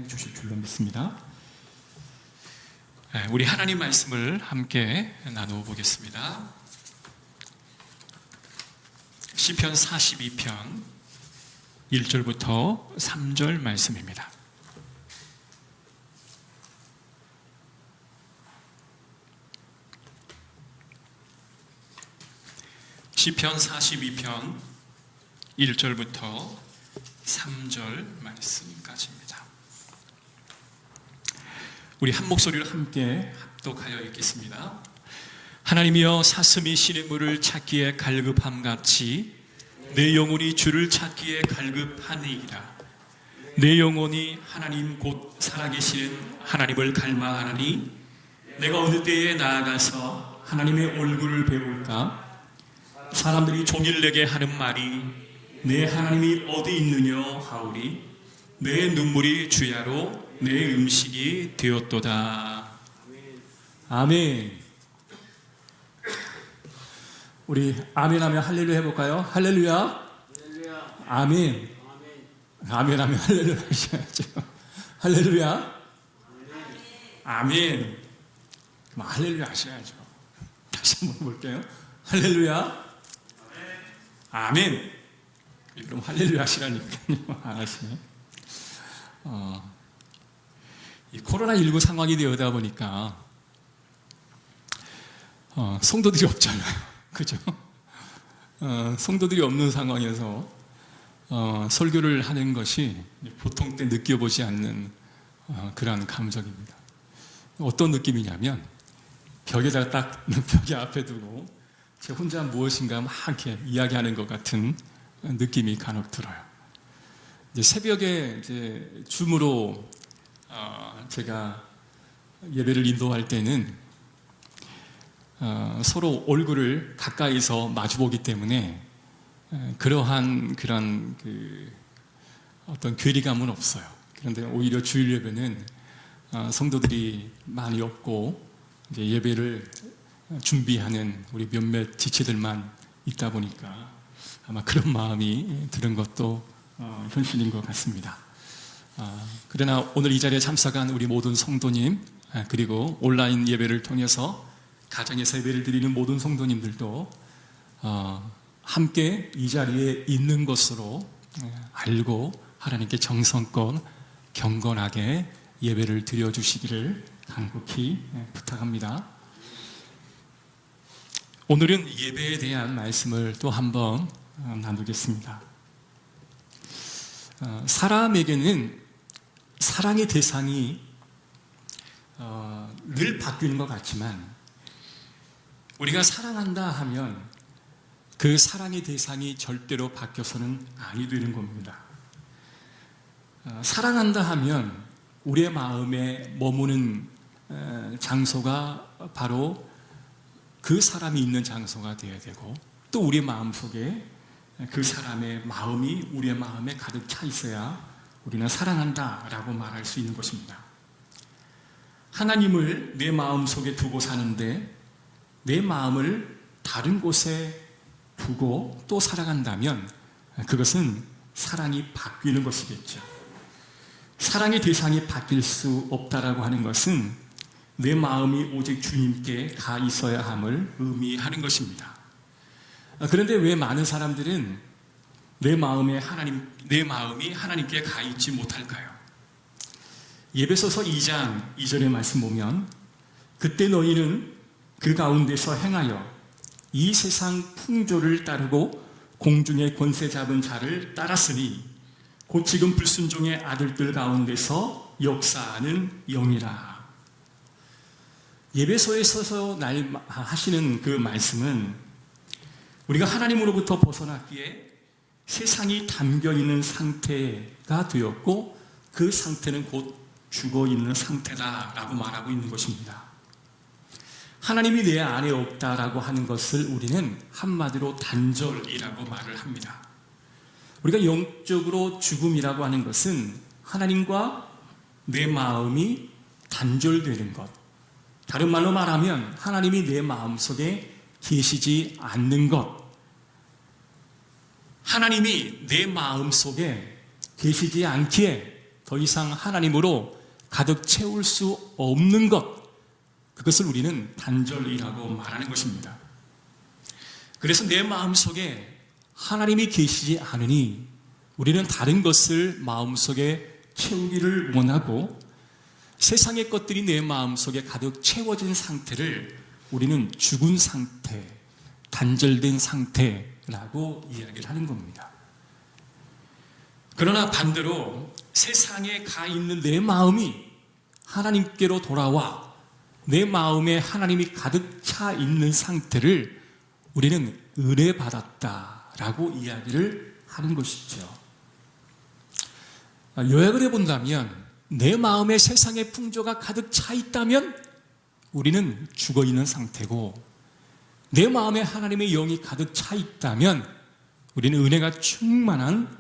사용해 주실 줄로 믿습니다. 우리 하나님 말씀을 함께 나누어 보겠습니다. 시편 42편 1절부터 3절 말씀입니다. 시편 42편 1절부터 3절 말씀까지입니다. 우리 한 목소리로 함께 합독하여 읽겠습니다. 하나님이여, 사슴이 시냇물을 찾기에 갈급함같이 내 영혼이 주를 찾기에 갈급하니이다. 내 영혼이 하나님 곧 살아계시는 하나님을 갈망하나니 내가 어느 때에 나아가서 하나님의 얼굴을 배울까? 사람들이 종일 내게 하는 말이 내 하나님이 어디 있느냐 하오리. 내 눈물이 주야로 내 음식이 되었도다. 아멘. 우리 아멘 하면 할렐루야 해볼까요? 할렐루야. 아멘. 아멘 하면 할렐루야 하셔야죠. 할렐루야. 아멘. 그럼 할렐루야 하셔야죠. 다시 한번 볼게요. 할렐루야. 아멘. 그럼 할렐루야 하시라니까요. 안 하시네. 이 코로나19 상황이 되어다 보니까 성도들이 없잖아요. 그죠? 성도들이 없는 상황에서 설교를 하는 것이 보통 때 느껴보지 않는 그러한 감정입니다. 어떤 느낌이냐면 벽에다가 딱 벽에 앞에 두고 제 혼자 무엇인가 막 이렇게 이야기하는 것 같은 느낌이 간혹 들어요. 이제 새벽에 이제 줌으로 제가 예배를 인도할 때는 서로 얼굴을 가까이서 마주보기 때문에 그러한 그런 어떤 괴리감은 없어요. 그런데 오히려 주일 예배는 성도들이 많이 없고 이제 예배를 준비하는 우리 몇몇 지체들만 있다 보니까 아마 그런 마음이 드는 것도 현실인 것 같습니다. 그러나 오늘 이 자리에 참석한 우리 모든 성도님, 그리고 온라인 예배를 통해서 가정에서 예배를 드리는 모든 성도님들도 함께 이 자리에 있는 것으로 알고 하나님께 정성껏 경건하게 예배를 드려주시기를 간곡히 부탁합니다. 오늘은 예배에 대한 말씀을 또 한번 나누겠습니다. 사람에게는 사랑의 대상이 늘 바뀌는 것 같지만 우리가 사랑한다 하면 그 사랑의 대상이 절대로 바뀌어서는 아니 되는 겁니다. 사랑한다 하면 우리의 마음에 머무는 장소가 바로 그 사람이 있는 장소가 되어야 되고, 또 우리 마음속에 그 사람의 마음이 우리의 마음에 가득 차 있어야 우리는 사랑한다라고 말할 수 있는 것입니다. 하나님을 내 마음속에 두고 사는데 내 마음을 다른 곳에 두고 또 사랑한다면 그것은 사랑이 바뀌는 것이겠죠. 사랑의 대상이 바뀔 수 없다라고 하는 것은 내 마음이 오직 주님께 가 있어야 함을 의미하는 것입니다. 그런데 왜 많은 사람들은 내 마음이 하나님께 가 있지 못할까요? 예배소서 2장 2절의 말씀 보면 그때 너희는 그 가운데서 행하여 이 세상 풍조를 따르고 공중의 권세 잡은 자를 따랐으니 곧 지금 불순종의 아들들 가운데서 역사하는 영이라. 예배소에 서서 하시는 그 말씀은 우리가 하나님으로부터 벗어났기에 세상이 담겨있는 상태가 되었고 그 상태는 곧 죽어있는 상태다라고 말하고 있는 것입니다. 하나님이 내 안에 없다라고 하는 것을 우리는 한마디로 단절이라고 말을 합니다. 우리가 영적으로 죽음이라고 하는 것은 하나님과 내 마음이 단절되는 것, 다른 말로 말하면 하나님이 내 마음속에 계시지 않는 것, 하나님이 내 마음속에 계시지 않기에 더 이상 하나님으로 가득 채울 수 없는 것, 그것을 우리는 단절이라고 말하는 것입니다. 그래서 내 마음속에 하나님이 계시지 않으니 우리는 다른 것을 마음속에 채우기를 원하고 세상의 것들이 내 마음속에 가득 채워진 상태를 우리는 죽은 상태, 단절된 상태라고 이야기를 하는 겁니다. 그러나 반대로 세상에 가 있는 내 마음이 하나님께로 돌아와 내 마음에 하나님이 가득 차 있는 상태를 우리는 은혜 받았다라고 이야기를 하는 것이죠. 요약을 해본다면 내 마음에 세상의 풍조가 가득 차 있다면 우리는 죽어 있는 상태고, 내 마음에 하나님의 영이 가득 차 있다면 우리는 은혜가 충만한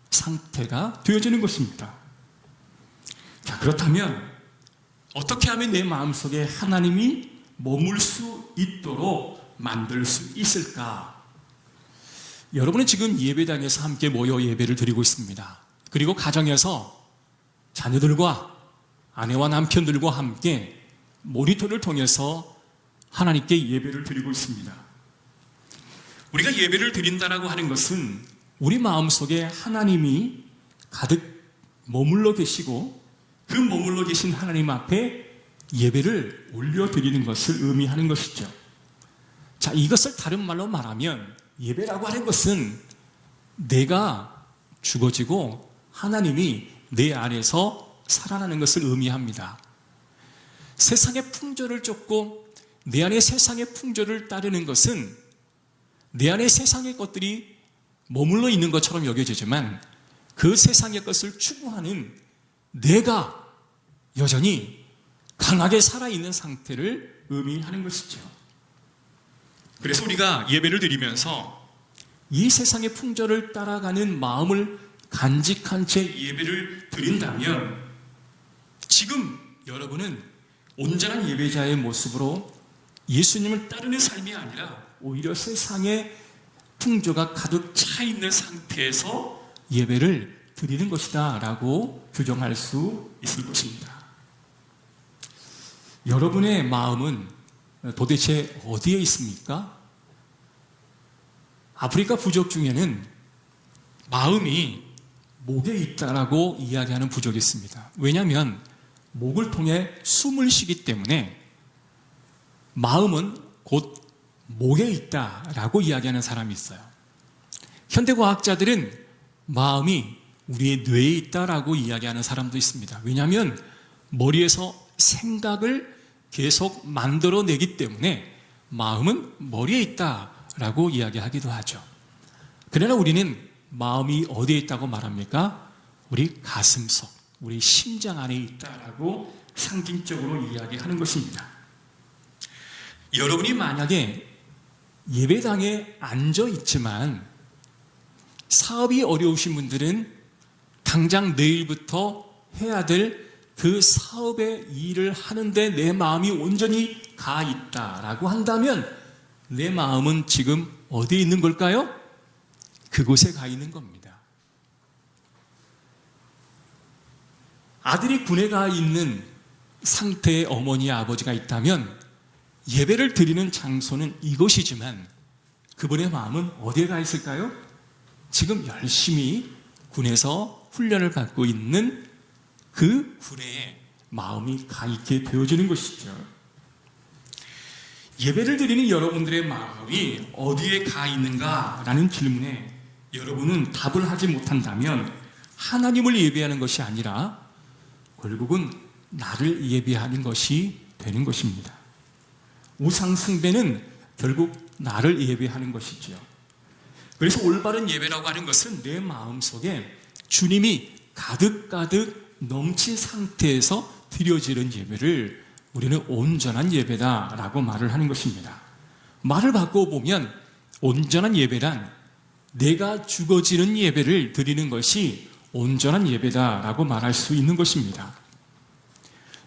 상태가 되어지는 것입니다. 자, 그렇다면 어떻게 하면 내 마음속에 하나님이 머물 수 있도록 만들 수 있을까? 여러분은 지금 예배당에서 함께 모여 예배를 드리고 있습니다. 그리고 가정에서 자녀들과 아내와 남편들과 함께 모니터를 통해서 하나님께 예배를 드리고 있습니다. 우리가 예배를 드린다라고 하는 것은 우리 마음속에 하나님이 가득 머물러 계시고 그 머물러 계신 하나님 앞에 예배를 올려드리는 것을 의미하는 것이죠. 자, 이것을 다른 말로 말하면 예배라고 하는 것은 내가 죽어지고 하나님이 내 안에서 살아나는 것을 의미합니다. 세상의 풍조를 쫓고 내 안에 세상의 풍조를 따르는 것은 내 안에 세상의 것들이 머물러 있는 것처럼 여겨지지만 그 세상의 것을 추구하는 내가 여전히 강하게 살아있는 상태를 의미하는 것이죠. 그래서 우리가 예배를 드리면서 이 세상의 풍조를 따라가는 마음을 간직한 채 예배를 드린다면 지금 여러분은 온전한 예배자의 모습으로 예수님을 따르는 삶이 아니라 오히려 세상의 풍조가 가득 차 있는 상태에서 예배를 드리는 것이다 라고 규정할 수 있을 것입니다. 여러분의 마음은 도대체 어디에 있습니까? 아프리카 부족 중에는 마음이 목에 있다라고 이야기하는 부족이 있습니다. 왜냐하면 목을 통해 숨을 쉬기 때문에 마음은 곧 목에 있다라고 이야기하는 사람이 있어요. 현대과학자들은 마음이 우리의 뇌에 있다라고 이야기하는 사람도 있습니다. 왜냐하면 머리에서 생각을 계속 만들어내기 때문에 마음은 머리에 있다라고 이야기하기도 하죠. 그러나 우리는 마음이 어디에 있다고 말합니까? 우리 가슴속, 우리 심장 안에 있다라고 상징적으로 이야기하는 것입니다. 여러분이 만약에 예배당에 앉아 있지만 사업이 어려우신 분들은 당장 내일부터 해야 될 그 사업의 일을 하는데 내 마음이 온전히 가 있다라고 한다면 내 마음은 지금 어디에 있는 걸까요? 그곳에 가 있는 겁니다. 아들이 군에 가 있는 상태의 어머니, 아버지가 있다면 예배를 드리는 장소는 이곳이지만 그분의 마음은 어디에 가 있을까요? 지금 열심히 군에서 훈련을 받고 있는 그 군에 마음이 가 있게 되어지는 것이죠. 예배를 드리는 여러분들의 마음이 어디에 가 있는가라는 질문에 여러분은 답을 하지 못한다면 하나님을 예배하는 것이 아니라 결국은 나를 예배하는 것이 되는 것입니다. 우상 숭배는 결국 나를 예배하는 것이지요. 그래서 올바른 예배라고 하는 것은 내 마음속에 주님이 가득가득 넘친 상태에서 드려지는 예배를 우리는 온전한 예배다라고 말을 하는 것입니다. 말을 바꿔보면 온전한 예배란 내가 죽어지는 예배를 드리는 것이 온전한 예배다라고 말할 수 있는 것입니다.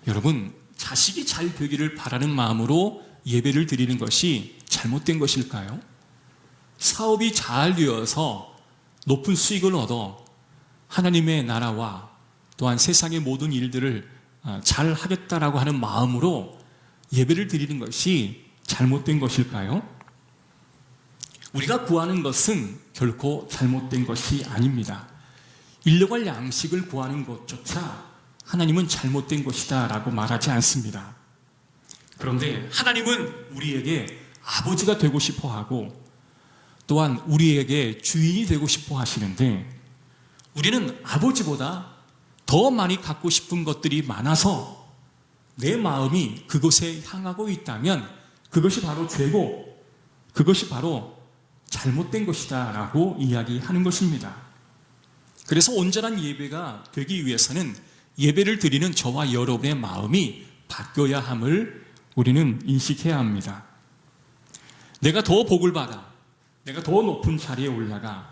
여러분, 자식이 잘 되기를 바라는 마음으로 예배를 드리는 것이 잘못된 것일까요? 사업이 잘 되어서 높은 수익을 얻어 하나님의 나라와 또한 세상의 모든 일들을 잘 하겠다라고 하는 마음으로 예배를 드리는 것이 잘못된 것일까요? 우리가 구하는 것은 결코 잘못된 것이 아닙니다. 일용할 양식을 구하는 것조차 하나님은 잘못된 것이다 라고 말하지 않습니다. 그런데 하나님은 우리에게 아버지가 되고 싶어 하고 또한 우리에게 주인이 되고 싶어 하시는데 우리는 아버지보다 더 많이 갖고 싶은 것들이 많아서 내 마음이 그곳에 향하고 있다면 그것이 바로 죄고 그것이 바로 잘못된 것이다 라고 이야기하는 것입니다. 그래서 온전한 예배가 되기 위해서는 예배를 드리는 저와 여러분의 마음이 바뀌어야 함을 우리는 인식해야 합니다. 내가 더 복을 받아 내가 더 높은 자리에 올라가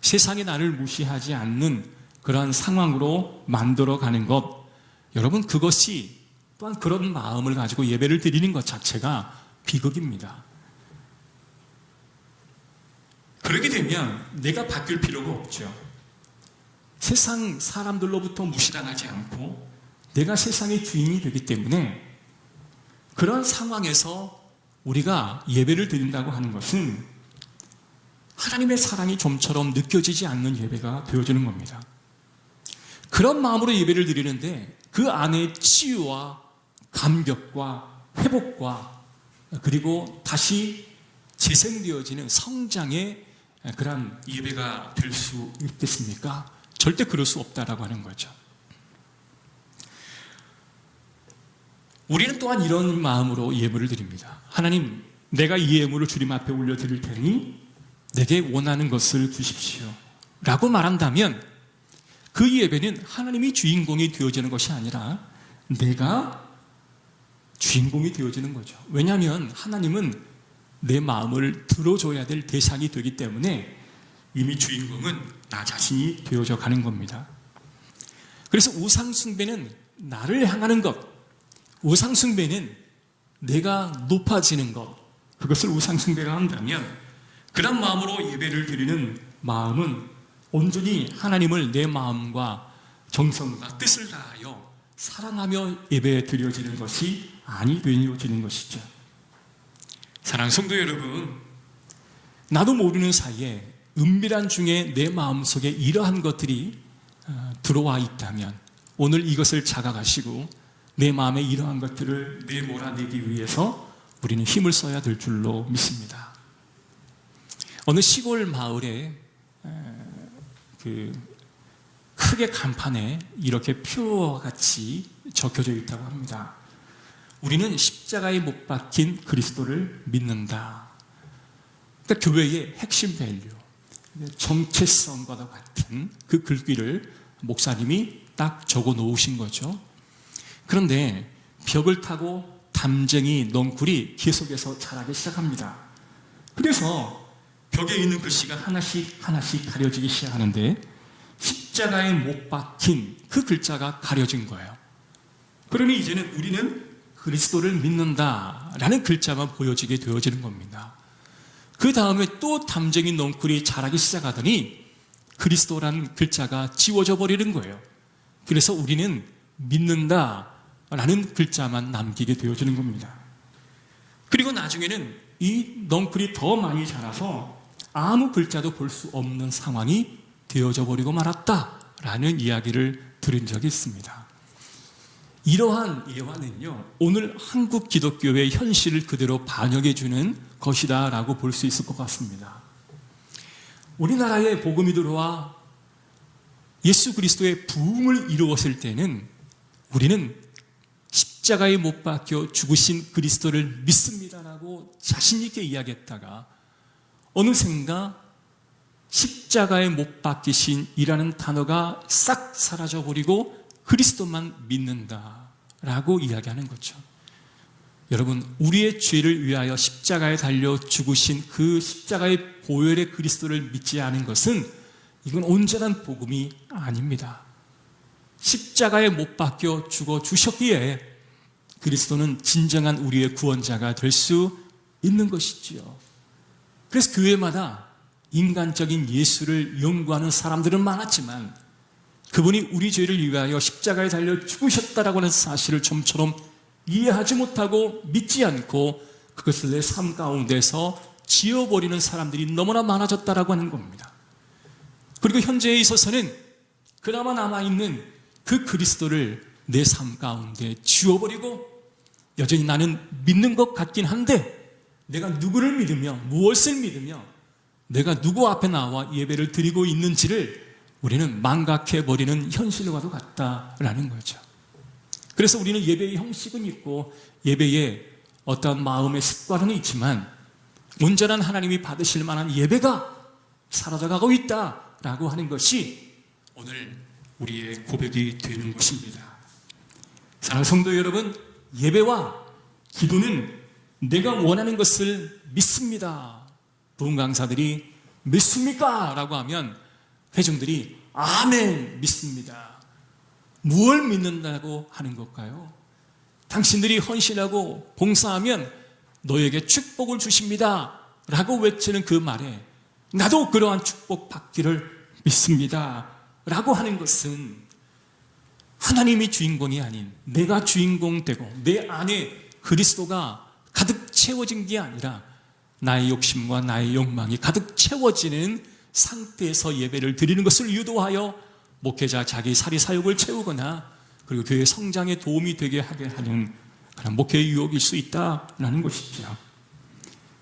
세상이 나를 무시하지 않는 그러한 상황으로 만들어가는 것, 여러분 그것이 또한 그런 마음을 가지고 예배를 드리는 것 자체가 비극입니다. 그렇게 되면 내가 바뀔 필요가 없죠. 세상 사람들로부터 무시당하지 않고 내가 세상의 주인이 되기 때문에 그런 상황에서 우리가 예배를 드린다고 하는 것은 하나님의 사랑이 좀처럼 느껴지지 않는 예배가 되어지는 겁니다. 그런 마음으로 예배를 드리는데 그 안에 치유와 감격과 회복과 그리고 다시 재생되어지는 성장의 그런 예배가 될 수 있겠습니까? 절대 그럴 수 없다라고 하는 거죠. 우리는 또한 이런 마음으로 예물을 드립니다. 하나님, 내가 이 예물을 주님 앞에 올려드릴 테니 내게 원하는 것을 주십시오 라고 말한다면 그 예배는 하나님이 주인공이 되어지는 것이 아니라 내가 주인공이 되어지는 거죠. 왜냐하면 하나님은 내 마음을 들어줘야 될 대상이 되기 때문에 이미 주인공은 나 자신이 되어져 가는 겁니다. 그래서 우상숭배는 나를 향하는 것, 우상숭배는 내가 높아지는 것, 그것을 우상숭배가 한다면 그런 마음으로 예배를 드리는 마음은 온전히 하나님을 내 마음과 정성과 뜻을 다하여 사랑하며 예배 드려지는 것이 아니 되어지는 것이죠. 사랑하는 성도 여러분, 나도 모르는 사이에 은밀한 중에 내 마음속에 이러한 것들이 들어와 있다면 오늘 이것을 자각하시고 내 마음에 이러한 것들을 내몰아내기 위해서 우리는 힘을 써야 될 줄로 믿습니다. 어느 시골 마을에 크게 간판에 이렇게 표와 같이 적혀져 있다고 합니다. 우리는 십자가에 못 박힌 그리스도를 믿는다. 그러니까 교회의 핵심 밸류, 정체성과도 같은 그 글귀를 목사님이 딱 적어 놓으신 거죠. 그런데 벽을 타고 담쟁이 넝쿨이 계속해서 자라기 시작합니다. 그래서 벽에 있는 글씨가 하나씩 가려지기 시작하는데 십자가에 못 박힌 그 글자가 가려진 거예요. 그러니 이제는 우리는 그리스도를 믿는다라는 글자만 보여지게 되어지는 겁니다. 그 다음에 또 담쟁이 넝쿨이 자라기 시작하더니 그리스도라는 글자가 지워져 버리는 거예요. 그래서 우리는 믿는다라는 글자만 남기게 되어지는 겁니다. 그리고 나중에는 이 넝쿨이 더 많이 자라서 아무 글자도 볼 수 없는 상황이 되어져 버리고 말았다라는 이야기를 들은 적이 있습니다. 이러한 예화는요, 오늘 한국 기독교의 현실을 그대로 반영해 주는 것이다라고 볼 수 있을 것 같습니다. 우리나라에 복음이 들어와 예수 그리스도의 부흥을 이루었을 때는 우리는 십자가에 못 박혀 죽으신 그리스도를 믿습니다라고 자신 있게 이야기했다가 어느샌가 십자가에 못 박히신 이라는 단어가 싹 사라져버리고 그리스도만 믿는다라고 이야기하는 거죠. 여러분, 우리의 죄를 위하여 십자가에 달려 죽으신 그 십자가의 보혈의 그리스도를 믿지 않은 것은 이건 온전한 복음이 아닙니다. 십자가에 못 박혀 죽어 주셨기에 그리스도는 진정한 우리의 구원자가 될 수 있는 것이지요. 그래서 교회마다 인간적인 예수를 연구하는 사람들은 많았지만 그분이 우리 죄를 위하여 십자가에 달려 죽으셨다라고 하는 사실을 좀처럼 이해하지 못하고 믿지 않고 그것을 내 삶 가운데서 지워버리는 사람들이 너무나 많아졌다라고 하는 겁니다. 그리고 현재에 있어서는 그나마 남아있는 그 그리스도를 내 삶 가운데 지워버리고 여전히 나는 믿는 것 같긴 한데 내가 누구를 믿으며 무엇을 믿으며 내가 누구 앞에 나와 예배를 드리고 있는지를 우리는 망각해버리는 현실과도 같다라는 거죠. 그래서 우리는 예배의 형식은 있고 예배의 어떤 마음의 습관은 있지만 온전한 하나님이 받으실 만한 예배가 사라져가고 있다라고 하는 것이 오늘 우리의 고백이 되는 것입니다. 사랑하는 성도 여러분, 예배와 기도는 내가 원하는 것을 믿습니다. 부흥 강사들이 믿습니까? 라고 하면 회중들이 아멘 믿습니다. 무엇을 믿는다고 하는 걸까요? 당신들이 헌신하고 봉사하면 너에게 축복을 주십니다 라고 외치는 그 말에 나도 그러한 축복 받기를 믿습니다 라고 하는 것은 하나님이 주인공이 아닌 내가 주인공 되고 내 안에 그리스도가 가득 채워진 게 아니라 나의 욕심과 나의 욕망이 가득 채워지는 상태에서 예배를 드리는 것을 유도하여 목회자 자기 사리 사욕을 채우거나 그리고 교회 성장에 도움이 되게 하게 하는 그런 목회의 유혹일 수 있다라는 것이죠.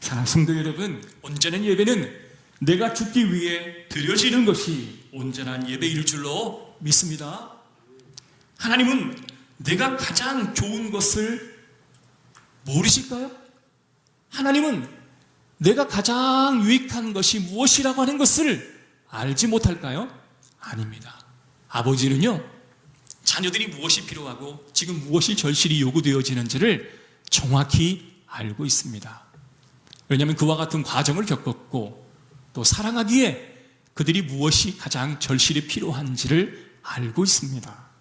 사랑하는 성도 여러분, 온전한 예배는 내가 죽기 위해 드려지는 것이 온전한 예배일 줄로 믿습니다. 하나님은 내가 가장 좋은 것을 모르실까요? 하나님은 내가 가장 유익한 것이 무엇이라고 하는 것을 알지 못할까요? 아닙니다. 아버지는요, 자녀들이 무엇이 필요하고 지금 무엇이 절실히 요구되어지는지를 정확히 알고 있습니다. 왜냐하면 그와 같은 과정을 겪었고 또 사랑하기에 그들이 무엇이 가장 절실히 필요한지를 알고 있습니다.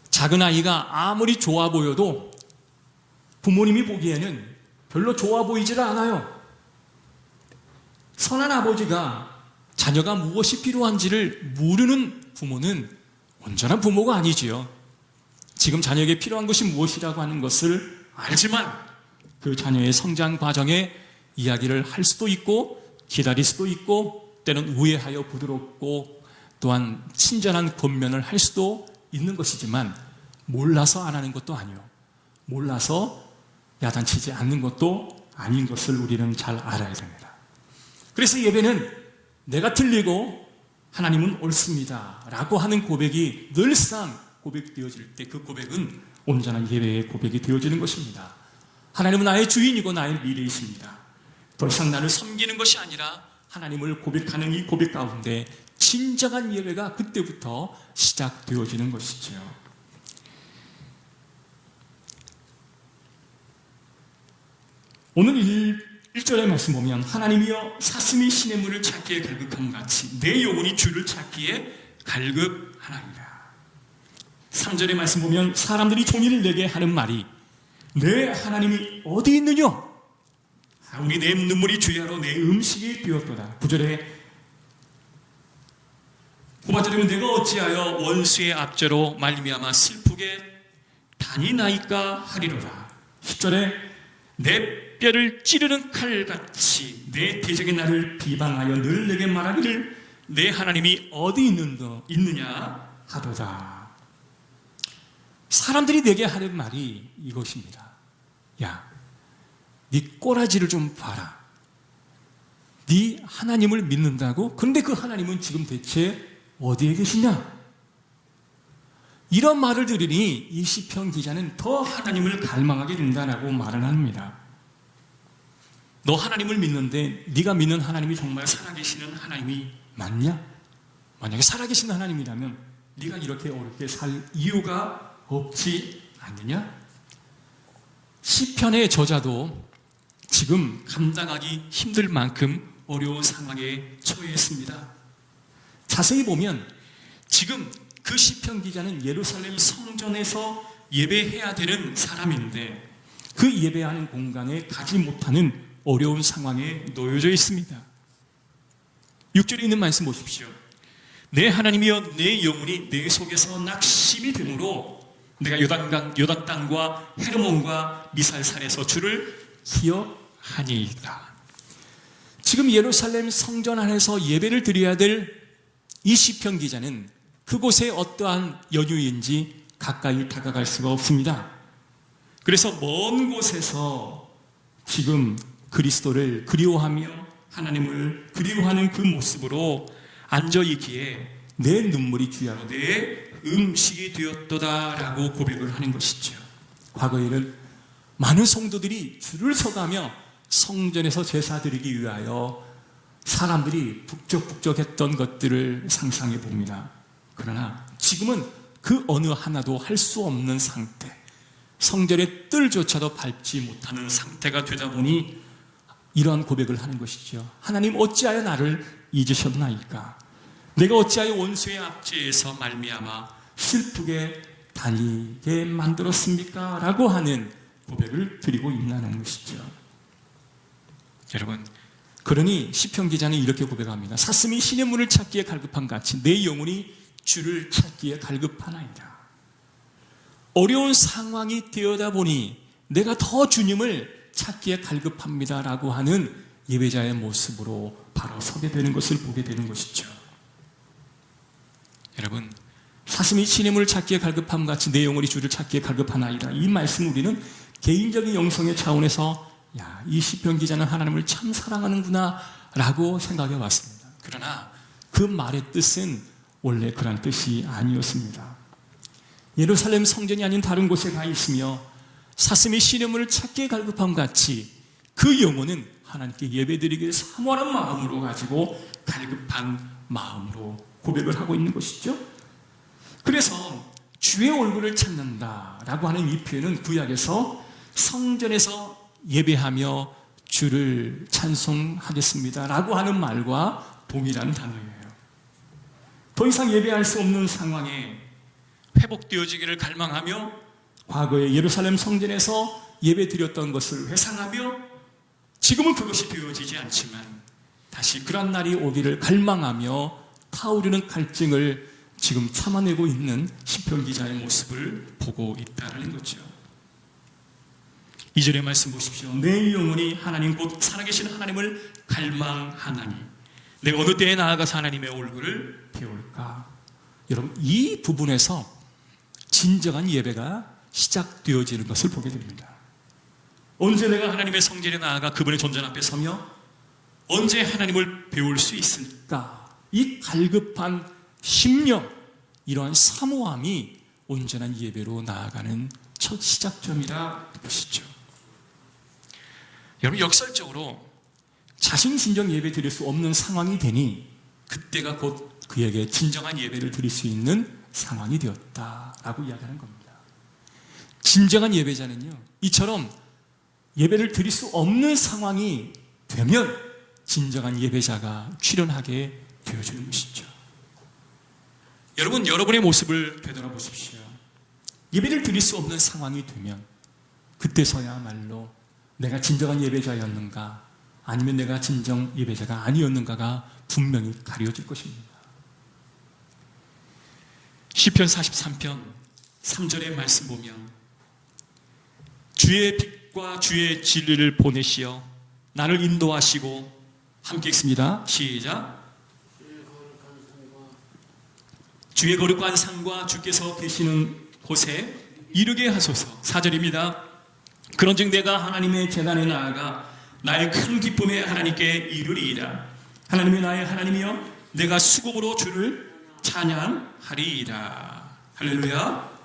작은 아이가 아무리 좋아 보여도 부모님이 보기에는 별로 좋아 보이질 않아요. 선한 아버지가 자녀가 무엇이 필요한지를 모르는 부모는 온전한 부모가 아니지요. 지금 자녀에게 필요한 것이 무엇이라고 하는 것을 알지만 그 자녀의 성장 과정에 이야기를 할 수도 있고 기다릴 수도 있고 때는 우애하여 부드럽고 또한 친절한 권면을 할 수도 있는 것이지만 몰라서 안 하는 것도 아니요. 몰라서 야단치지 않는 것도 아닌 것을 우리는 잘 알아야 됩니다. 그래서 예배는 내가 틀리고 하나님은 옳습니다 라고 하는 고백이 늘상 고백되어질 때 그 고백은 온전한 예배의 고백이 되어지는 것입니다. 하나님은 나의 주인이고 나의 미래이십니다. 더 이상 나를 섬기는 것이 아니라 하나님을 고백하는 이 고백 가운데 진정한 예배가 그때부터 시작되어지는 것이죠. 오늘 1절의 말씀 보면 하나님이여 사슴이 시냇물을 찾기에 갈급함 같이 내 영혼이 주를 찾기에 갈급하나이다. 3절의 말씀 보면 사람들이 종일 내게 하는 말이 내 하나님이 어디 있느냐? 우리 내 눈물이 주야로 내 음식이 되었도다. 9절에 후반절에 내가 어찌하여 원수의 압제로 말미암아 슬프게 다니나이까 하리로다. 10절에 내 뼈를 찌르는 칼같이 내 대적이 나를 비방하여 늘 내게 말하기를 내 하나님이 어디 있느냐 하도다. 사람들이 내게 하는 말이 이것입니다. 야, 네 꼬라지를 좀 봐라. 네 하나님을 믿는다고? 그런데 그 하나님은 지금 대체 어디에 계시냐? 이런 말을 들으니 이 시편 기자는 더 하나님을 갈망하게 된다라고 말을 합니다. 너 하나님을 믿는데 네가 믿는 하나님이 정말 살아계시는 하나님이 맞냐? 만약에 살아계시는 하나님이라면 네가 이렇게 어렵게 살 이유가 없지 않느냐? 시편의 저자도 지금 감당하기 힘들 만큼 어려운 상황에 처했습니다. 자세히 보면 지금 그 시편 기자는 예루살렘 성전에서 예배해야 되는 사람인데 그 예배하는 공간에 가지 못하는 어려운 상황에 놓여져 있습니다. 6절에 있는 말씀 보십시오. 내 하나님이여 내 영혼이 내 속에서 낙심이 되므로 내가 요단 땅과 헤르몬과 미살산에서 주를 기억하니이다. 지금 예루살렘 성전 안에서 예배를 드려야 될 이 시편 기자는 그곳에 어떠한 연유인지 가까이 다가갈 수가 없습니다. 그래서 먼 곳에서 지금 그리스도를 그리워하며 하나님을 그리워하는 그 모습으로 앉아있기에 내 눈물이 귀하로 내 음식이 되었도다라고 고백을 하는 것이죠. 과거에는 많은 성도들이 줄을 서가며 성전에서 제사 드리기 위하여 사람들이 북적북적했던 것들을 상상해 봅니다. 그러나 지금은 그 어느 하나도 할 수 없는 상태, 성전의 뜰조차도 밟지 못하는 상태가 되다 보니 이러한 고백을 하는 것이죠. 하나님 어찌하여 나를 잊으셨나이까? 내가 어찌하여 원수의 압제에서 말미암아 슬프게 다니게 만들었습니까? 라고 하는 고백을 드리고 있다는 것이죠. 여러분, 그러니 시편 기자는 이렇게 고백합니다. 사슴이 신의 문을 찾기에 갈급한 같이 내 영혼이 주를 찾기에 갈급하나이다. 어려운 상황이 되어다 보니 내가 더 주님을 찾기에 갈급합니다 라고 하는 예배자의 모습으로 바로 서게 되는 것을 보게 되는 것이죠. 여러분, 사슴이 신의 문을 찾기에 갈급함 같이 내 영혼이 주를 찾기에 갈급하나이다. 이 말씀을 우리는 개인적인 영성의 차원에서 이 시편 기자는 하나님을 참 사랑하는구나 라고 생각해 왔습니다. 그러나 그 말의 뜻은 원래 그런 뜻이 아니었습니다. 예루살렘 성전이 아닌 다른 곳에 가 있으며 사슴이 신의 문을 찾기에 갈급함 같이 그 영혼은 하나님께 예배드리기를 사모하는 마음으로 가지고 갈급한 마음으로 고백을 하고 있는 것이죠. 그래서 주의 얼굴을 찾는다라고 하는 이 표현은 구약에서 성전에서 예배하며 주를 찬송하겠습니다 라고 하는 말과 동일한 단어예요. 더 이상 예배할 수 없는 상황에 회복되어지기를 갈망하며 과거에 예루살렘 성전에서 예배드렸던 것을 회상하며 지금은 그것이 되어지지 않지만 다시 그런 날이 오기를 갈망하며 타오르는 갈증을 지금 참아내고 있는 시편 기자의 모습을 보고 있다는 거죠. 2절의 말씀 보십시오. 내 영혼이 하나님 곧 살아계신 하나님을 갈망하나니 내가 어느 때에 나아가서 하나님의 얼굴을 배울까? 여러분, 이 부분에서 진정한 예배가 시작되어지는 것을 보게 됩니다. 언제 내가 하나님의 성전에 나아가 그분의 존전 앞에 서며 언제 하나님을 배울 수 있을까? 이 갈급한 심령, 이러한 사모함이 온전한 예배로 나아가는 첫 시작점이라 것이죠. 여러분, 역설적으로 자신진정 예배 드릴 수 없는 상황이 되니 그때가 곧 그에게 진정한 예배를 드릴 수 있는 상황이 되었다라고 이야기하는 겁니다. 진정한 예배자는요, 이처럼 예배를 드릴 수 없는 상황이 되면 진정한 예배자가 출현하게 되어지는 것이죠. 여러분, 여러분의 모습을 되돌아보십시오. 예배를 드릴 수 없는 상황이 되면 그때서야말로 내가 진정한 예배자였는가 아니면 내가 진정 예배자가 아니었는가가 분명히 가려질 것입니다. 시편 43편 3절의 말씀 보면 주의 빛과 주의 진리를 보내시어 나를 인도하시고, 함께 읽습니다. 시작. 주의 거룩한 산과 주께서 계시는 곳에 이르게 하소서. 4절입니다. 그런즉 내가 하나님의 제단에 나아가 나의 큰 기쁨에 하나님께 이르리이다. 하나님이 나의 하나님이여 내가 수곡으로 주를 찬양하리이다. 할렐루야.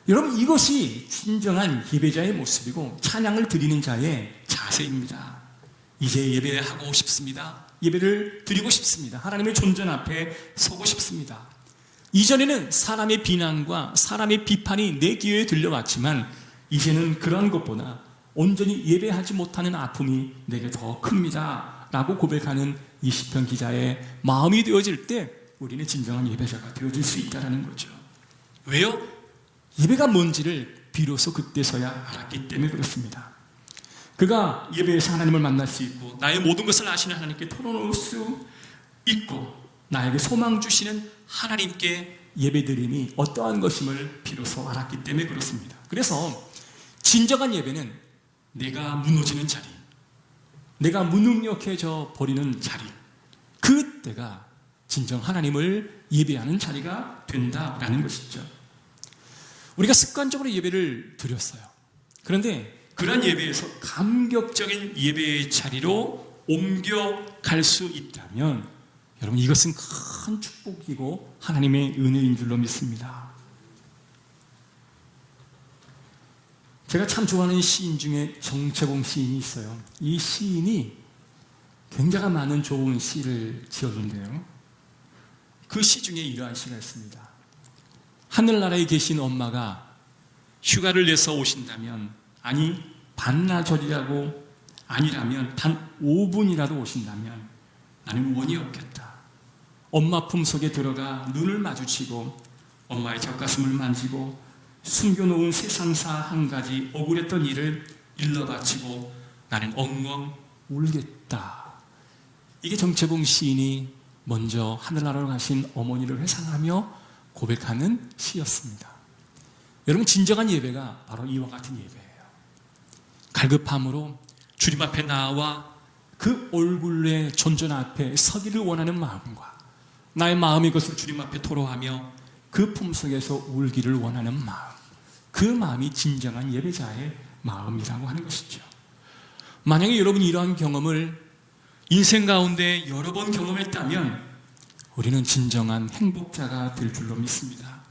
여러분, 이것이 진정한 예배자의 모습이고 찬양을 드리는 자의 자세입니다. 이제 예배하고 싶습니다. 예배를 드리고 싶습니다. 하나님의 존전 앞에 서고 싶습니다. 이전에는 사람의 비난과 사람의 비판이 내 귀에 들려왔지만 이제는 그런 것보다 온전히 예배하지 못하는 아픔이 내게 더 큽니다 라고 고백하는 이 시편 기자의 마음이 되어질 때 우리는 진정한 예배자가 되어질 수 있다는 거죠. 왜요? 예배가 뭔지를 비로소 그때서야 알았기 때문에 그렇습니다. 그가 예배에서 하나님을 만날 수 있고 나의 모든 것을 아시는 하나님께 털어놓을 수 있고 나에게 소망 주시는 하나님께 예배드림이 어떠한 것임을 비로소 알았기 때문에 그렇습니다. 그래서 진정한 예배는 내가 무너지는 자리, 내가 무능력해져 버리는 자리, 그때가 진정 하나님을 예배하는 자리가 된다라는 것이죠. 우리가 습관적으로 예배를 드렸어요. 그런데 그런 예배에서 감격적인 예배의 자리로 옮겨갈 수 있다면 여러분, 이것은 큰 축복이고 하나님의 은혜인 줄로 믿습니다. 제가 참 좋아하는 시인 중에 정채봉 시인이 있어요. 이 시인이 굉장히 많은 좋은 시를 지었는데요, 그 시 중에 이러한 시가 있습니다. 하늘나라에 계신 엄마가 휴가를 내서 오신다면, 아니 반나절이라고 아니라면 단 5분이라도 오신다면 나는 원이 없겠다. 엄마 품속에 들어가 눈을 마주치고 엄마의 젖가슴을 만지고 숨겨놓은 세상사 한 가지 억울했던 일을 일러 바치고 나는 엉엉 울겠다. 이게 정채봉 시인이 먼저 하늘나라로 가신 어머니를 회상하며 고백하는 시였습니다. 여러분, 진정한 예배가 바로 이와 같은 예배예요. 갈급함으로 주님 앞에 나와 그 얼굴의 존전 앞에 서기를 원하는 마음과 나의 마음이 것을 주님 앞에 토로하며 그 품속에서 울기를 원하는 마음, 그 마음이 진정한 예배자의 마음이라고 하는 것이죠. 만약에 여러분이 이러한 경험을 인생 가운데 여러 번 경험했다면 우리는 진정한 행복자가 될 줄로 믿습니다.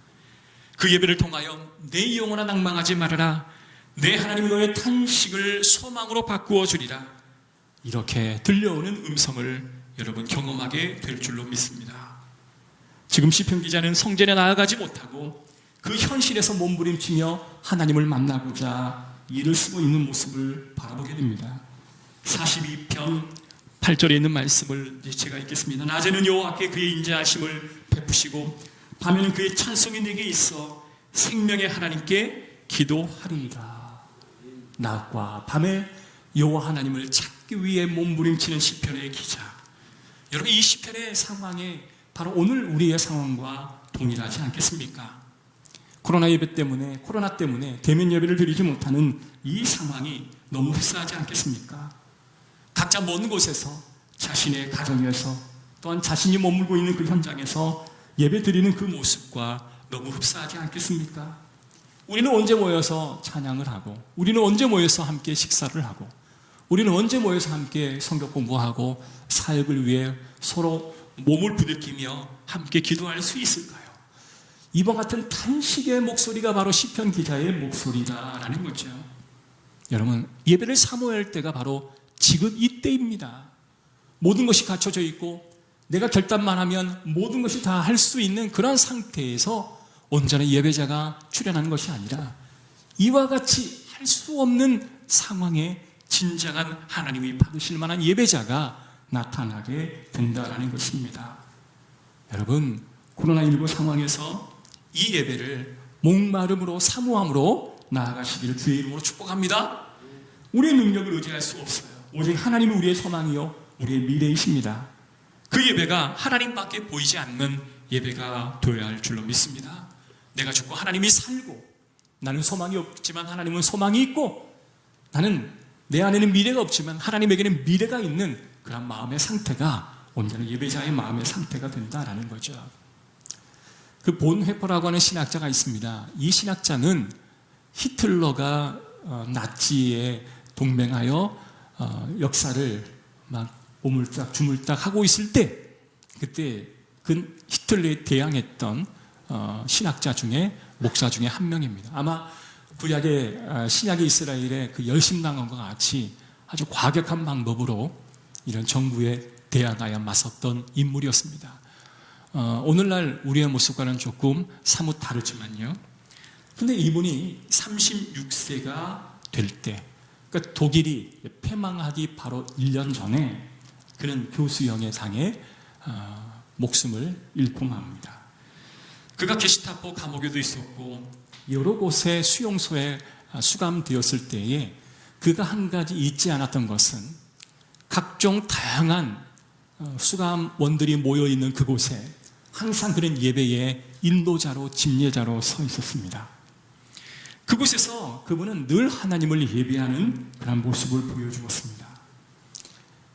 그 예배를 통하여 내 영혼아 낭망하지 말아라, 내 하나님이 너의 탄식을 소망으로 바꾸어 주리라, 이렇게 들려오는 음성을 여러분 경험하게 될 줄로 믿습니다. 지금 시편 기자는 성전에 나아가지 못하고 그 현실에서 몸부림치며 하나님을 만나고자 일을 쓰고 있는 모습을 바라보게 됩니다. 42편 8절에 있는 말씀을 제가 읽겠습니다. 낮에는 여호와께 그의 인자하심을 베푸시고 밤에는 그의 찬송이 내게 있어 생명의 하나님께 기도하리이다. 낮과 밤에 여호와 하나님을 찾기 위해 몸부림치는 시편의 기자, 여러분, 이 시편의 상황에 바로 오늘 우리의 상황과 동일하지 않겠습니까? 코로나 때문에 대면 예배를 드리지 못하는 이 상황이 너무 흡사하지 않겠습니까? 각자 먼 곳에서 자신의 가정에서 또한 자신이 머물고 있는 그 현장에서 예배 드리는 그 모습과 너무 흡사하지 않겠습니까? 우리는 언제 모여서 찬양을 하고, 우리는 언제 모여서 함께 식사를 하고, 우리는 언제 모여서 함께 성경 공부하고 사역을 위해 서로 몸을 부대끼며 함께 기도할 수 있을까요? 이와 같은 탄식의 목소리가 바로 시편 기자의 목소리다라는 거죠. 여러분, 예배를 사모할 때가 바로 지금 이때입니다. 모든 것이 갖춰져 있고 내가 결단만 하면 모든 것이 다 할 수 있는 그런 상태에서 온전한 예배자가 출현하는 것이 아니라 이와 같이 할 수 없는 상황에 진정한 하나님이 받으실 만한 예배자가 나타나게 된다는 것입니다. 여러분, 코로나19 상황에서 이 예배를 목마름으로 사모함으로 나아가시기를 주의 이름으로 축복합니다. 우리의 능력을 의지할 수 없어요. 오직 하나님이 우리의 소망이요 우리의 미래이십니다. 그 예배가 하나님밖에 보이지 않는 예배가 되어야 할 줄로 믿습니다. 내가 죽고 하나님이 살고, 나는 소망이 없지만 하나님은 소망이 있고, 나는 내 안에는 미래가 없지만 하나님에게는 미래가 있는 그런 마음의 상태가 온전한 예배자의 마음의 상태가 된다라는 거죠. 그 본 회퍼라고 하는 신학자가 있습니다. 이 신학자는 히틀러가 나치에 동맹하여 역사를 막 오물딱 주물딱 하고 있을 때, 그때 그 히틀러에 대항했던 신학자 중에, 목사 중에 한 명입니다. 아마 구약의 신약의 이스라엘의 그 열심당원과 같이 아주 과격한 방법으로 이런 정부에 대항하여 맞섰던 인물이었습니다. 오늘날 우리의 모습과는 조금 사뭇 다르지만요. 근데 이분이 36세가 될 때, 그러니까 독일이 패망하기 바로 1년 전에 그는 교수형에 당해 목숨을 잃고 맙니다. 그가 게시타포 감옥에도 있었고 여러 곳의 수용소에 수감되었을 때에 그가 한 가지 잊지 않았던 것은 각종 다양한 수감원들이 모여있는 그곳에 항상 그런 예배의 인도자로 집례자로 서 있었습니다. 그곳에서 그분은 늘 하나님을 예배하는 그런 모습을 보여주었습니다.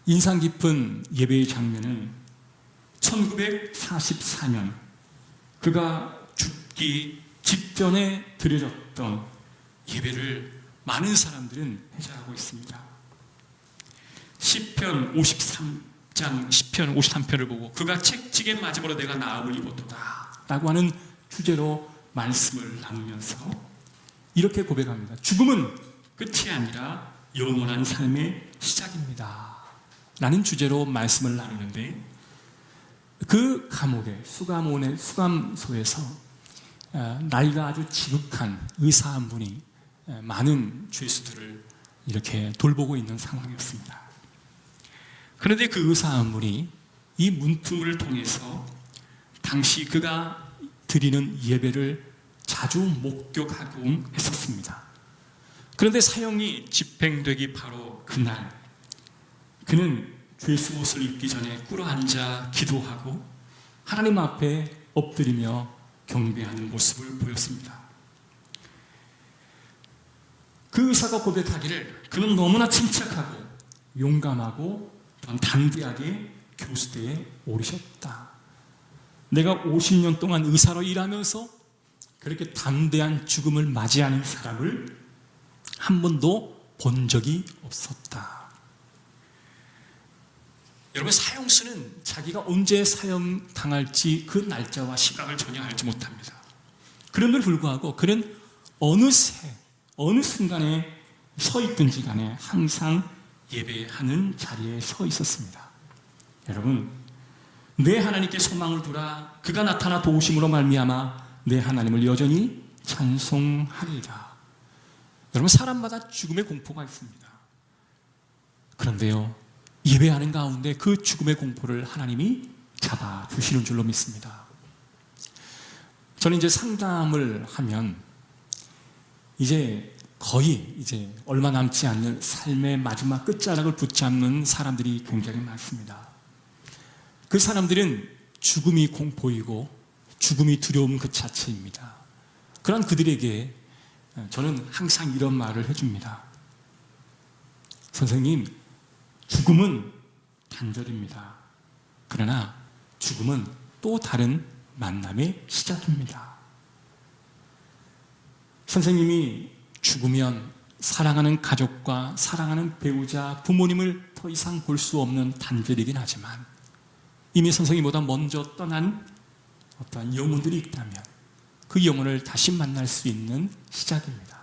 인상 깊은 예배의 장면은 1944년 그가 죽기 직전에 드려졌던 예배를 많은 사람들은 회자하고 있습니다. 시편 53장 시편 53편을 보고 그가 채찍에 맞음으로 내가 나음을 입었도다 라고 하는 주제로 말씀을 나누면서 이렇게 고백합니다. 죽음은 끝이 아니라 영원한 삶의 시작입니다 라는 주제로 말씀을 나누는데, 그 감옥에 수감소에서 나이가 아주 지극한 의사 한 분이 많은 죄수들을 이렇게 돌보고 있는 상황이었습니다. 그런데 그 의사 한 분이 이 문틈을 통해서 당시 그가 드리는 예배를 자주 목격하고 했었습니다. 그런데 사형이 집행되기 바로 그날, 그는 죄수 옷을 입기 전에 꿇어앉아 기도하고 하나님 앞에 엎드리며 경배하는 모습을 보였습니다. 그 의사가 고백하기를 그는 너무나 침착하고 용감하고 담대하게 교수대에 오르셨다. 내가 50년 동안 의사로 일하면서 그렇게 담대한 죽음을 맞이하는 사람을 한 번도 본 적이 없었다. 여러분, 사형수는 자기가 언제 사형당할지 그 날짜와 시각을 전혀 알지 못합니다. 그럼에도 불구하고 그는 어느새 어느 순간에 서 있든지 간에 항상 예배하는 자리에 서 있었습니다. 여러분, 내 하나님께 소망을 두라. 그가 나타나 도우심으로 말미암아 내 하나님을 여전히 찬송하리라. 여러분, 사람마다 죽음의 공포가 있습니다. 그런데요, 예배하는 가운데 그 죽음의 공포를 하나님이 잡아주시는 줄로 믿습니다. 저는 이제 상담을 하면 거의 얼마 남지 않는 삶의 마지막 끝자락을 붙잡는 사람들이 굉장히 많습니다. 그 사람들은 죽음이 공포이고 죽음이 두려움 그 자체입니다. 그런 그들에게 저는 항상 이런 말을 해줍니다. 선생님, 죽음은 단절입니다. 그러나 죽음은 또 다른 만남의 시작입니다. 선생님이 죽으면 사랑하는 가족과 사랑하는 배우자, 부모님을 더 이상 볼 수 없는 단절이긴 하지만 이미 선생님보다 먼저 떠난 어떠한 영혼들이 있다면 그 영혼을 다시 만날 수 있는 시작입니다.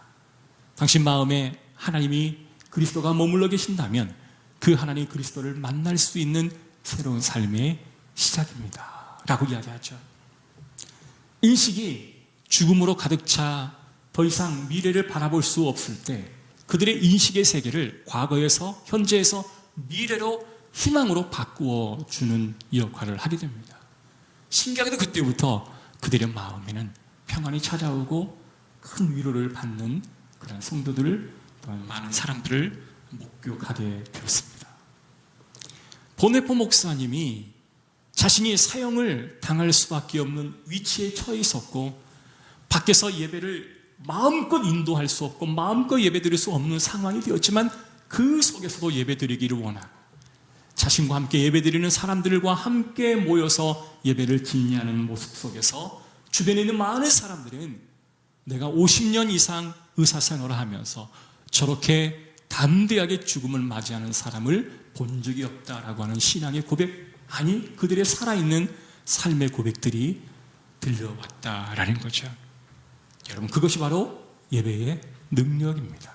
당신 마음에 하나님이 그리스도가 머물러 계신다면 그 하나님 그리스도를 만날 수 있는 새로운 삶의 시작입니다 라고 이야기하죠. 인식이 죽음으로 가득 차 더 이상 미래를 바라볼 수 없을 때 그들의 인식의 세계를 과거에서 현재에서 미래로 희망으로 바꾸어 주는 역할을 하게 됩니다. 신기하게도 그때부터 그들의 마음에는 평안이 찾아오고 큰 위로를 받는 그런 성도들을, 많은 사람들을 목격하게 되었습니다. 보네포 목사님이 자신이 사형을 당할 수밖에 없는 위치에 처해 있었고 밖에서 예배를 마음껏 인도할 수 없고 마음껏 예배드릴 수 없는 상황이 되었지만 그 속에서도 예배드리기를 원하고 자신과 함께 예배드리는 사람들과 함께 모여서 예배를 집례하는 모습 속에서 주변에 있는 많은 사람들은 내가 50년 이상 의사생활을 하면서 저렇게 담대하게 죽음을 맞이하는 사람을 본 적이 없다라고 하는 신앙의 고백, 아니 그들의 살아있는 삶의 고백들이 들려왔다라는 거죠. 여러분, 그것이 바로 예배의 능력입니다.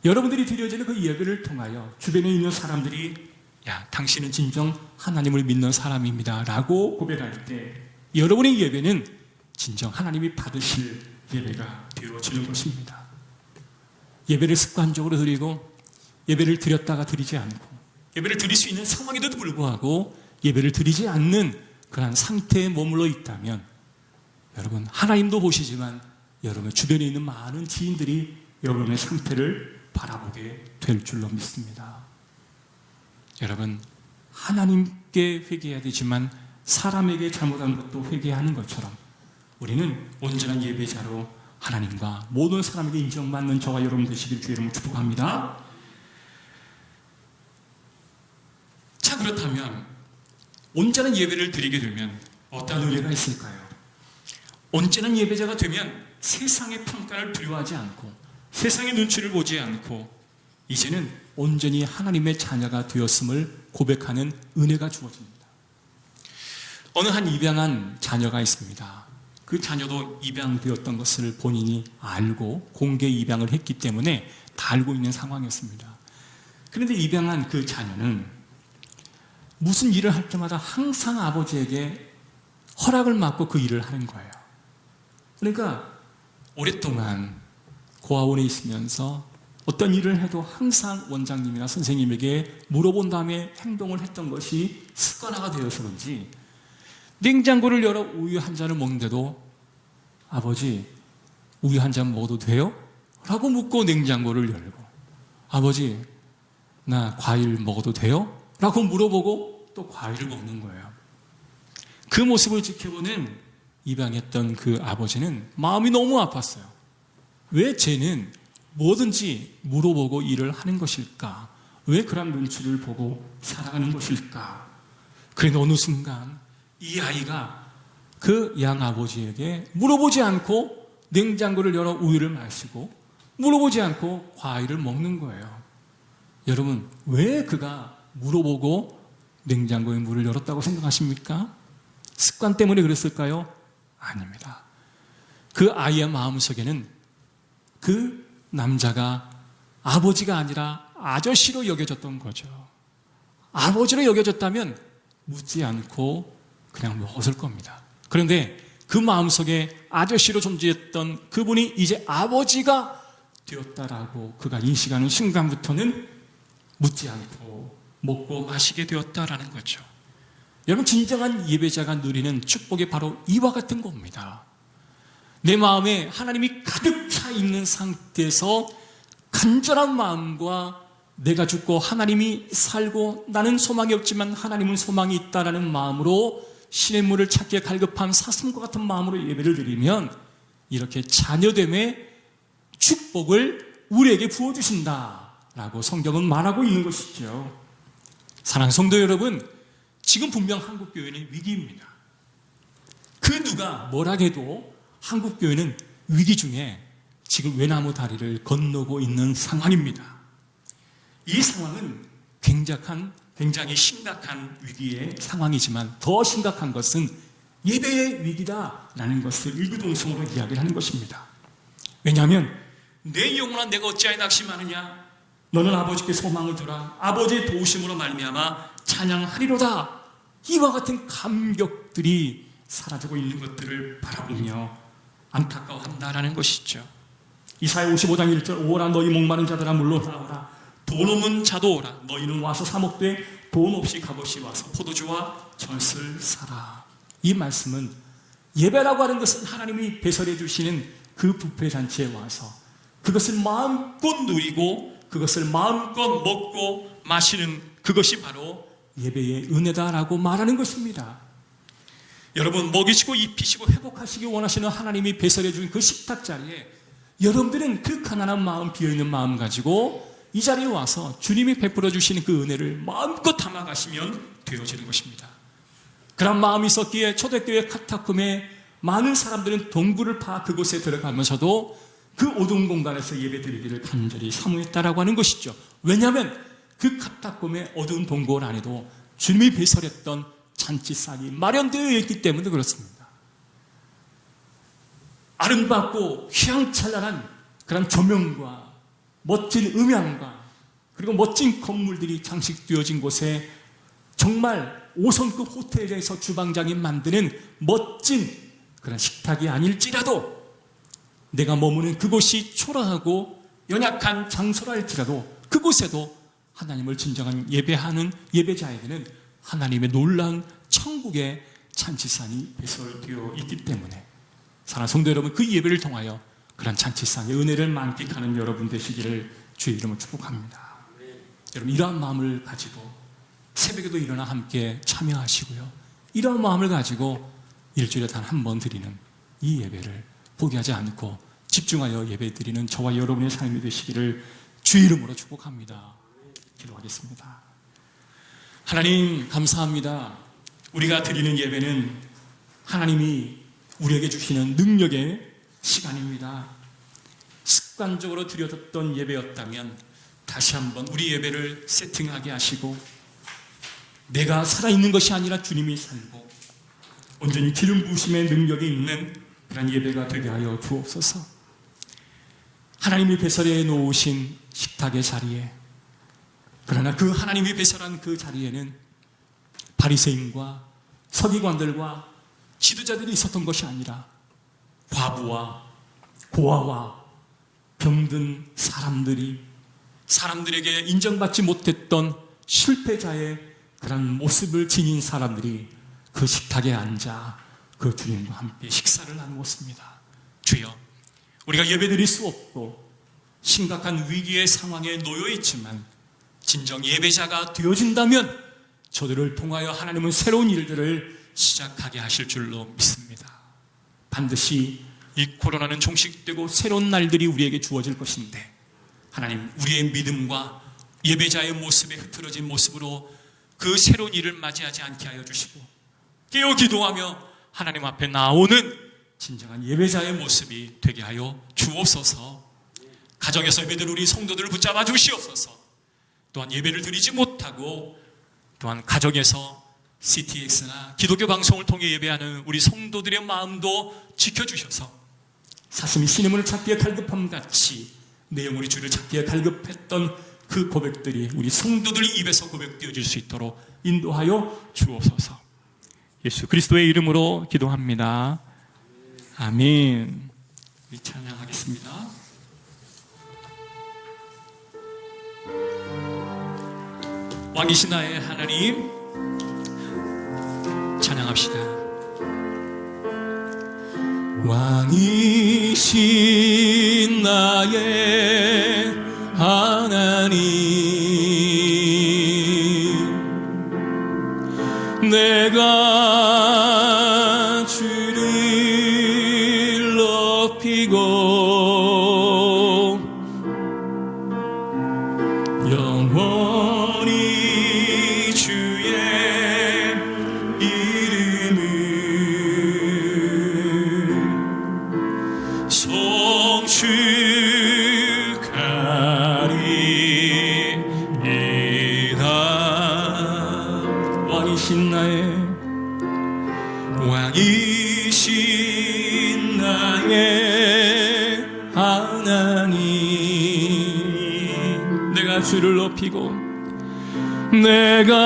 여러분들이 드려지는 그 예배를 통하여 주변에 있는 사람들이 야, 당신은 진정 하나님을 믿는 사람입니다 라고 고백할 때 여러분의 예배는 진정 하나님이 받으실 예배가 되어지는 것입니다. 예배를 습관적으로 드리고 예배를 드렸다가 드리지 않고 예배를 드릴 수 있는 상황에도 불구하고 예배를 드리지 않는 그런 상태에 머물러 있다면 여러분, 하나님도 보시지만 여러분 주변에 있는 많은 지인들이 여러분의 상태를 바라보게 될 줄로 믿습니다. 여러분, 하나님께 회개해야 되지만 사람에게 잘못한 것도 회개하는 것처럼 우리는 온전한 예배자로 하나님과 모든 사람에게 인정받는 저와 여러분 되시길 주의 이름으로 축복합니다. 자, 그렇다면 온전한 예배를 드리게 되면 어떤 은혜가 있을까요? 온전한 예배자가 되면 세상의 평가를 두려워하지 않고 세상의 눈치를 보지 않고 이제는 온전히 하나님의 자녀가 되었음을 고백하는 은혜가 주어집니다. 어느 한 입양한 자녀가 있습니다. 그 자녀도 입양되었던 것을 본인이 알고 공개 입양을 했기 때문에 다 알고 있는 상황이었습니다. 그런데 입양한 그 자녀는 무슨 일을 할 때마다 항상 아버지에게 허락을 받고 그 일을 하는 거예요. 그러니까 오랫동안 고아원에 있으면서 어떤 일을 해도 항상 원장님이나 선생님에게 물어본 다음에 행동을 했던 것이 습관화가 되어서 그런지 냉장고를 열어 우유 한 잔을 먹는데도 아버지 우유 한 잔 먹어도 돼요? 라고 묻고 냉장고를 열고 아버지 나 과일 먹어도 돼요? 라고 물어보고 또 과일을 먹는 거예요. 그 모습을 지켜보는 입양했던 그 아버지는 마음이 너무 아팠어요. 왜 쟤는 뭐든지 물어보고 일을 하는 것일까? 왜 그런 눈치를 보고 살아가는 것일까? 그런데 어느 순간 이 아이가 그 양아버지에게 물어보지 않고 냉장고를 열어 우유를 마시고 물어보지 않고 과일을 먹는 거예요. 여러분, 왜 그가 물어보고 냉장고에 물을 열었다고 생각하십니까? 습관 때문에 그랬을까요? 아닙니다. 그 아이의 마음속에는 그 남자가 아버지가 아니라 아저씨로 여겨졌던 거죠. 아버지로 여겨졌다면 묻지 않고 그냥 먹었을 겁니다. 그런데 그 마음속에 아저씨로 존재했던 그분이 이제 아버지가 되었다라고 그가 인식하는 순간부터는 묻지 않고 먹고 마시게 되었다라는 거죠. 여러분, 진정한 예배자가 누리는 축복이 바로 이와 같은 겁니다. 내 마음에 하나님이 가득 차 있는 상태에서 간절한 마음과 내가 죽고 하나님이 살고 나는 소망이 없지만 하나님은 소망이 있다라는 마음으로 신의 물을 찾기에 갈급한 사슴과 같은 마음으로 예배를 드리면 이렇게 자녀됨의 축복을 우리에게 부어주신다라고 성경은 말하고 있는 것이죠. 사랑하는 성도 여러분, 지금 분명 한국교회는 위기입니다. 그 누가 뭐라 해도 한국교회는 위기 중에 지금 외나무 다리를 건너고 있는 상황입니다. 이 상황은 굉장히 심각한 위기의 상황이지만 더 심각한 것은 예배의 위기다라는 것을 일구동성으로 이야기를 하는 것입니다. 왜냐하면 내 영혼아 내가 어찌하여 낙심하느냐? 너는 아버지께 소망을 두라. 아버지의 도우심으로 말미암아 찬양하리로다. 이와 같은 감격들이 사라지고 있는 것들을 바라보며 안타까워한다라는 것이죠. 이사야 55장 1절 오라 너희 목마른 자들아 물러나오라. 돈 없는 자도 오라. 너희는 와서 사 먹되 돈 없이 값없이 와서 포도주와 젖을 사라. 이 말씀은 예배라고 하는 것은 하나님이 배설해 주시는 그 뷔페 잔치에 와서 그것을 마음껏 누리고 그것을 마음껏 먹고 마시는 그것이 바로 예배의 은혜다라고 말하는 것입니다. 여러분, 먹이시고 입히시고 회복하시기 원하시는 하나님이 배설해 준 그 식탁 자리에 여러분들은 그 가난한 마음, 비어있는 마음 가지고 이 자리에 와서 주님이 베풀어 주시는 그 은혜를 마음껏 담아가시면 되어지는 것입니다. 그런 마음이 있었기에 초대교회 카타콤에 많은 사람들은 동굴을 파 그곳에 들어가면서도 그 어두운 공간에서 예배드리기를 간절히 사모했다라고 하는 것이죠. 왜냐하면 그 카타콤의 어두운 동굴 안에도 주님이 배설했던 잔치상이 마련되어 있기 때문에 그렇습니다. 아름답고 휘황찬란한 그런 조명과 멋진 음향과 그리고 멋진 건물들이 장식되어진 곳에 정말 5성급 호텔에서 주방장이 만드는 멋진 그런 식탁이 아닐지라도 내가 머무는 그곳이 초라하고 연약한 장소랄지라도 그곳에도 하나님을 진정한 예배하는 예배자에게는 하나님의 놀라운 천국의 잔치상이 배설되어 있기 때문에 사랑하는 성도 여러분, 그 예배를 통하여 그런 잔치상의 은혜를 만끽하는 여러분 되시기를 주의 이름으로 축복합니다. 여러분, 이러한 마음을 가지고 새벽에도 일어나 함께 참여하시고요. 이런 마음을 가지고 일주일에 단 한 번 드리는 이 예배를 포기하지 않고 집중하여 예배 드리는 저와 여러분의 삶이 되시기를 주 이름으로 축복합니다. 기도하겠습니다. 하나님 감사합니다. 우리가 드리는 예배는 하나님이 우리에게 주시는 능력의 시간입니다. 습관적으로 드려졌던 예배였다면 다시 한번 우리 예배를 세팅하게 하시고 내가 살아있는 것이 아니라 주님이 살고 온전히 기름 부으심의 능력이 있는 그런 예배가 되게 하여 주옵소서. 하나님이 배설해 놓으신 식탁의 자리에, 그러나 그 하나님이 배설한 그 자리에는 바리새인과 서기관들과 지도자들이 있었던 것이 아니라 과부와 고아와 병든 사람들에게 인정받지 못했던 실패자의 그런 모습을 지닌 사람들이 그 식탁에 앉아 그 주님과 함께 식사를 나누었습니다. 주여, 우리가 예배드릴 수 없고 심각한 위기의 상황에 놓여 있지만 진정 예배자가 되어진다면 저들을 통하여 하나님은 새로운 일들을 시작하게 하실 줄로 믿습니다. 반드시 이 코로나는 종식되고 새로운 날들이 우리에게 주어질 것인데 하나님, 우리의 믿음과 예배자의 모습에 흐트러진 모습으로 그 새로운 일을 맞이하지 않게 하여 주시고 깨어 기도하며 하나님 앞에 나오는 진정한 예배자의 모습이 되게 하여 주옵소서. 가정에서 예배들 우리 성도들을 붙잡아 주시옵소서. 또한 예배를 드리지 못하고 또한 가정에서 CTX나 기독교 방송을 통해 예배하는 우리 성도들의 마음도 지켜주셔서 사슴이 신의 찾기에 갈급함 같이 내 영혼이 주를 찾기에 갈급했던 그 고백들이 우리 성도들의 입에서 고백되어질 수 있도록 인도하여 주옵소서. 예수 그리스도의 이름으로 기도합니다. 아멘. 우리 찬양하겠습니다. 왕이신 나의 하나님, 찬양합시다. 왕이신 나의 하나님, 내가 주를 높이고 영원히 주의 이름을 송축하리이다. 왕이신 나의 하나님, 내가 주를 높이고 내가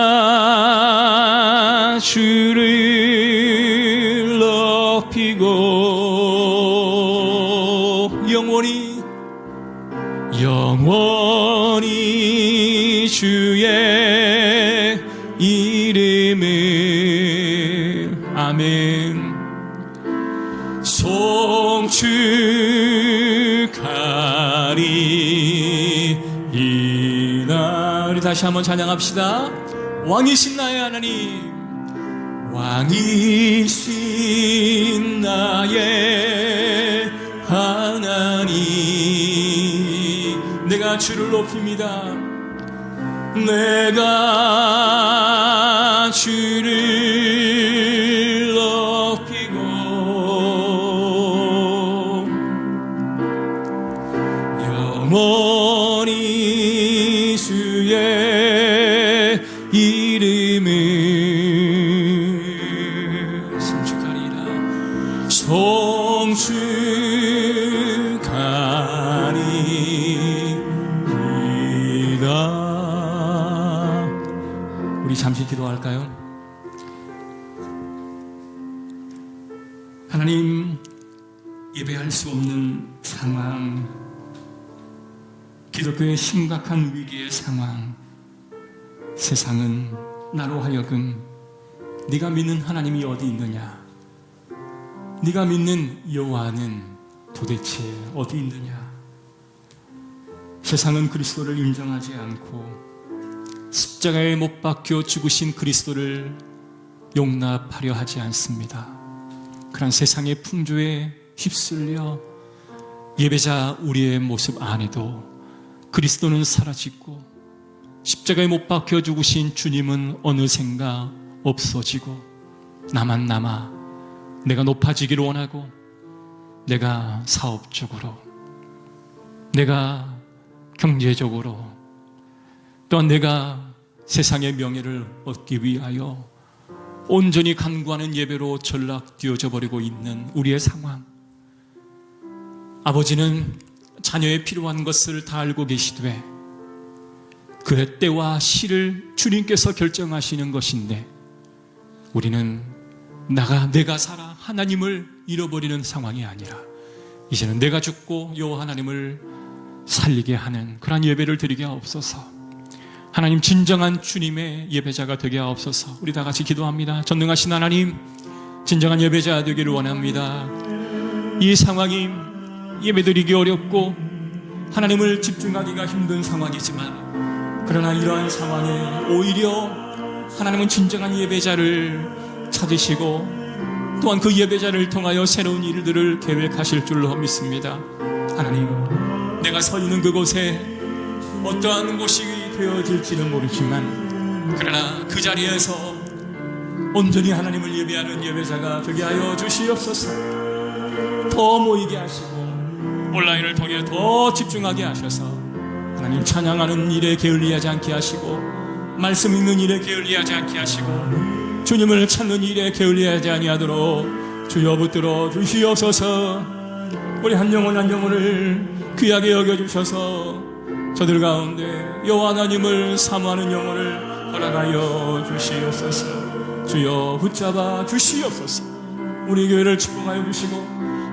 주를 높이고 영원히 주의 이름을 아멘 송축하리이다. 우리 다시 한번 찬양합시다. 왕이신 나의 하나님, 왕이신 나의 하나님, 내가 주를 높입니다. 내가 주를 높이고 영원히 주의 이름을 송축하리라. 우리 잠시 기도할까요? 하나님, 예배할 수 없는 상황, 기독교의 심각한 위기의 상황, 세상은 나로 하여금 네가 믿는 하나님이 어디 있느냐, 네가 믿는 여호와는 도대체 어디 있느냐, 세상은 그리스도를 인정하지 않고 십자가에 못 박혀 죽으신 그리스도를 용납하려 하지 않습니다. 그런 세상의 풍조에 휩쓸려 예배자 우리의 모습 안에도 그리스도는 사라지고 십자가에 못 박혀 죽으신 주님은 어느샌가 없어지고 나만 남아 내가 높아지기를 원하고 내가 사업적으로, 내가 경제적으로, 또한 내가 세상의 명예를 얻기 위하여 온전히 간구하는 예배로 전락되어져 버리고 있는 우리의 상황. 아버지는 자녀의 필요한 것을 다 알고 계시되 그의 때와 시를 주님께서 결정하시는 것인데 우리는 내가 살아 하나님을 잃어버리는 상황이 아니라 이제는 내가 죽고 여호와 하나님을 살리게 하는 그러한 예배를 드리게 하옵소서. 하나님, 진정한 주님의 예배자가 되게 하옵소서. 우리 다 같이 기도합니다. 전능하신 하나님, 진정한 예배자 되기를 원합니다. 이 상황이 예배드리기 어렵고 하나님을 집중하기가 힘든 상황이지만 그러나 이러한 상황에 오히려 하나님은 진정한 예배자를 찾으시고 또한 그 예배자를 통하여 새로운 일들을 계획하실 줄로 믿습니다. 하나님, 내가 서 있는 그곳에 어떠한 곳이 되어질지는 모르지만 그러나 그 자리에서 온전히 하나님을 예배하는 예배자가 되게 하여 주시옵소서. 더 모이게 하시고 온라인을 통해 더 집중하게 하셔서 하나님 찬양하는 일에 게을리하지 않게 하시고 말씀 읽는 일에 게을리하지 않게 하시고 주님을 찾는 일에 게을리하지 아니하도록 주여 붙들어 주시옵소서. 우리 한 영혼 한 영혼을 귀하게 여겨주셔서 저들 가운데 여호와 하나님을 사모하는 영혼을 허락하여 주시옵소서. 주여 붙잡아 주시옵소서. 우리 교회를 축복하여 주시고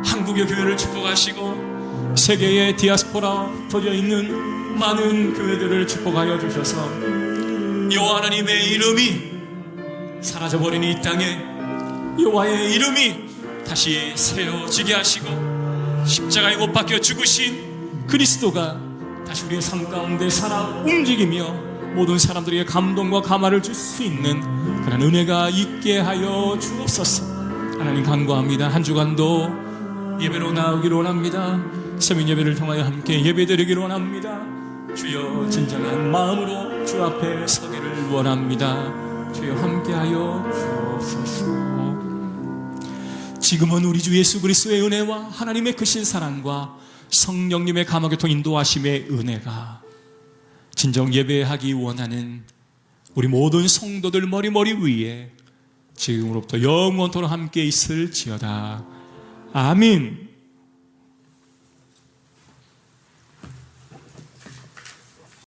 한국의 교회를 축복하시고 세계의 디아스포라 터져 있는 많은 교회들을 축복하여 주셔서 여호와 하나님의 이름이 사라져버린 이 땅에 여호와의 이름이 다시 세워지게 하시고 십자가에 못 박혀 죽으신 그리스도가 다시 우리의 삶 가운데 살아 움직이며 모든 사람들에게 감동과 감화를 줄 수 있는 그런 은혜가 있게 하여 주옵소서. 하나님 간구합니다. 한 주간도 예배로 나오기를 원합니다. 서민 예배를 통하여 함께 예배드리기를 원합니다. 주여 진정한 마음으로 주 앞에 서기를 원합니다. 주여 함께하여 주옵소서. 지금은 우리 주 예수 그리스도의 은혜와 하나님의 크신 사랑과 성령님의 감화교통 인도하심의 은혜가 진정 예배하기 원하는 우리 모든 성도들 머리 위에 지금으로부터 영원토록 함께 있을지어다. 아멘.